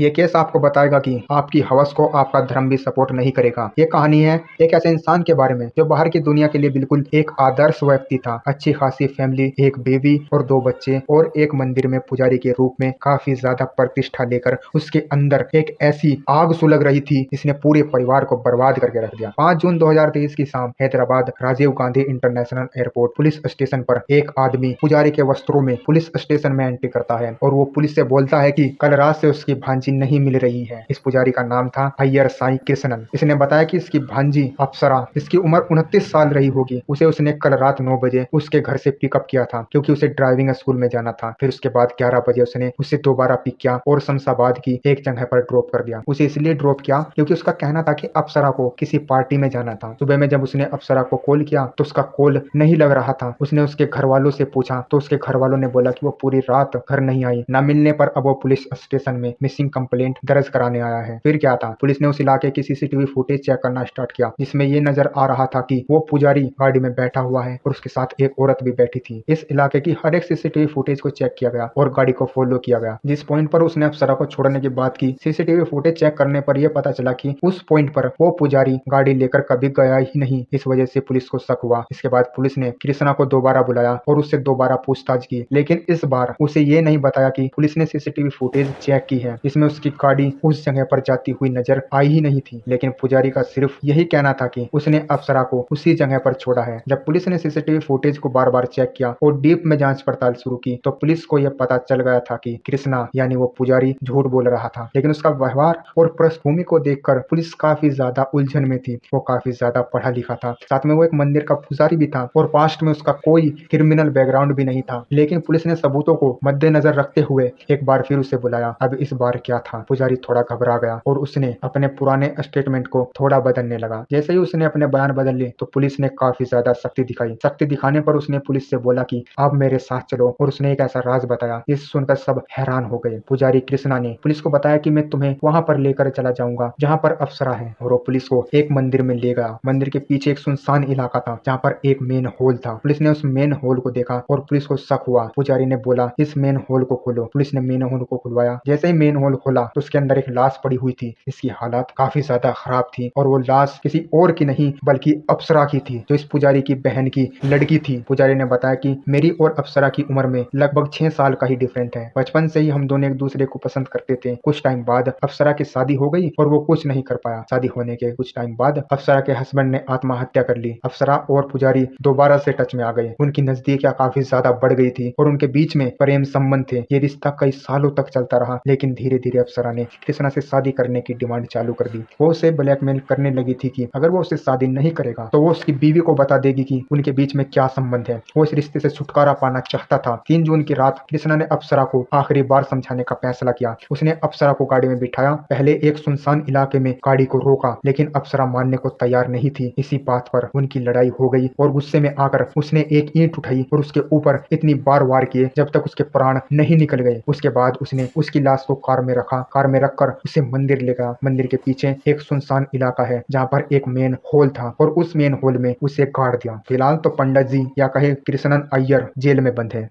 ये केस आपको बताएगा कि आपकी हवस को आपका धर्म भी सपोर्ट नहीं करेगा। ये कहानी है एक ऐसे इंसान के बारे में जो बाहर की दुनिया के लिए बिल्कुल एक आदर्श व्यक्ति था। अच्छी खासी फैमिली, एक बेबी और 2 बच्चे और एक मंदिर में पुजारी के रूप में काफी ज्यादा प्रतिष्ठा लेकर उसके अंदर एक ऐसी आग सुलग रही थी जिसने पूरे परिवार को बर्बाद करके रख दिया। 5 जून 2023 की शाम Hyderabad Rajiv Gandhi international airport police station पर एक आदमी पुजारी के वस्त्रों में पुलिस स्टेशन में एंट्री करता है और वो पुलिस से बोलता है कि कल रात से उसकी भांजी नहीं मिल रही है। इस पुजारी का नाम था अय्यर साई कृष्णन। इसने बताया कि इसकी भांजी अप्सरा, जिसकी उम्र 29 साल रही होगी, उसे उसने कल रात 9 बजे उसके घर से पिकअप किया था क्योंकि उसे ड्राइविंग स्कूल में जाना था। फिर उसके बाद 11 बजे उसने उसे दोबारा पिक किया और शमशाबाद की एक जगह पर ड्रॉप कर दिया। उसे इसलिए ड्रॉप किया क्योंकि उसका कहना था कि अप्सरा को किसी पार्टी में जाना था। सुबह में जब उसने अप्सरा को कॉल किया तो उसका कॉल नहीं लग रहा था। उसने उसके घर वालों से पूछा तो उसके घर वालों ने बोला कि वो पूरी रात घर नहीं आई। न मिलने पर अब वो पुलिस स्टेशन में मिसिंग कंप्लेंट दर्ज कराने आया है। फिर क्या था, पुलिस ने उस इलाके की सीसीटीवी फुटेज चेक करना स्टार्ट किया जिसमें ये नजर आ रहा था कि वो पुजारी गाड़ी में बैठा हुआ है और उसके साथ एक औरत भी बैठी थी। इस इलाके की हर एक सीसीटीवी फुटेज को चेक किया गया और गाड़ी को फॉलो किया गया। जिस पॉइंट पर उसने अप्सरा को छोड़ने की बात की, सीसीटीवी फुटेज चेक करने पर यह पता चला कि उस पॉइंट पर वो पुजारी गाड़ी लेकर कभी गया ही नहीं। इस वजह से पुलिस को शक हुआ। इसके बाद पुलिस ने कृष्णा को दोबारा बुलाया और उससे दोबारा पूछताछ की, लेकिन इस बार उसे ये नहीं बताया कि पुलिस ने सीसीटीवी फुटेज चेक की है, इसमें उसकी गाड़ी उस जगह पर जाती हुई नजर आई ही नहीं थी। लेकिन पुजारी का सिर्फ यही कहना था कि उसने अप्सरा को उसी जगह पर छोड़ा है। जब पुलिस ने सीसीटीवी फुटेज को बार बार चेक किया और डीप में जांच पड़ताल शुरू की तो पुलिस को यह पता चल गया था कि कृष्णा यानी वो पुजारी झूठ बोल रहा था। लेकिन उसका व्यवहार और पृष्ठभूमि को देखकर पुलिस काफी ज्यादा उलझन में थी। वो काफी ज्यादा पढ़ा लिखा था, साथ में वो एक मंदिर का पुजारी भी था और पास्ट में उसका कोई क्रिमिनल बैकग्राउंड भी नहीं था। लेकिन पुलिस ने सबूतों को मद्देनजर रखते हुए एक बार फिर उसे बुलाया। अब इस बार क्या था, पुजारी थोड़ा घबरा गया और उसने अपने पुराने स्टेटमेंट को थोड़ा बदलने लगा। जैसे ही उसने अपने बयान बदल लिए तो पुलिस ने काफी ज्यादा सख्ती दिखाई। सख्ती दिखाने पर उसने पुलिस से बोला कि आप मेरे साथ चलो और उसने एक ऐसा राज बताया। इस सुनकर सब हैरान हो गए। पुजारी कृष्णा ने पुलिस को बताया कि मैं तुम्हें वहां पर लेकर चला जाऊंगा जहां पर अप्सरा है, और वो पुलिस को एक मंदिर में ले गया। मंदिर के पीछे एक सुनसान इलाका था जहाँ पर एक मेन होल था। पुलिस ने उस मेन होल को देखा और पुलिस को शक हुआ। पुजारी ने बोला इस मेन होल को खोलो। पुलिस ने मेन होल को खुलवाया। जैसे ही मेन होल खोला तो उसके अंदर एक लाश पड़ी हुई थी। इसकी हालत काफी ज्यादा खराब थी और वो लाश किसी और की नहीं बल्कि अप्सरा की थी, जो इस पुजारी की बहन की लड़की थी। पुजारी ने बताया कि मेरी और अप्सरा की उम्र में लगभग 6 साल का ही डिफरेंट है। बचपन से ही हम दोनों एक दूसरे को पसंद करते थे। कुछ टाइम बाद अप्सरा की शादी हो गई और वो कुछ नहीं कर पाया। शादी होने के कुछ टाइम बाद अप्सरा के हस्बैंड ने आत्महत्या कर ली। अप्सरा और पुजारी दोबारा से टच में आ गए। उनकी नजदीकियां काफी ज्यादा बढ़ गई थी और उनके बीच में प्रेम संबंध थे। ये रिश्ता कई सालों तक चलता रहा, लेकिन धीरे धीरे अप्सरा ने कृष्णा से शादी करने की डिमांड चालू कर दी। वो उसे ब्लैकमेल करने लगी थी कि अगर वो उससे शादी नहीं करेगा तो वो उसकी बीवी को बता देगी कि उनके बीच में क्या संबंध है। वो इस रिश्ते से छुटकारा पाना चाहता था। 3 जून की रात कृष्णा ने अप्सरा को आखिरी बार समझाने का फैसला किया। उसने अप्सरा को गाड़ी में बिठाया, पहले एक सुनसान इलाके में गाड़ी को रोका, लेकिन अप्सरा मानने को तैयार नहीं थी। इसी बात पर उनकी लड़ाई हो गई और गुस्से में आकर उसने एक ईंट उठाई और उसके ऊपर इतनी बार वार किए जब तक उसके प्राण नहीं निकल गए। उसके बाद उसने उसकी लाश को कार में रखा। कार में रखकर उसे मंदिर ले गया। मंदिर के पीछे एक सुनसान इलाका है जहाँ पर एक मेन होल था और उस मेन होल में उसे गाड़ दिया। फिलहाल तो पंडित जी या कहे कृष्णन अय्यर जेल में बंद है।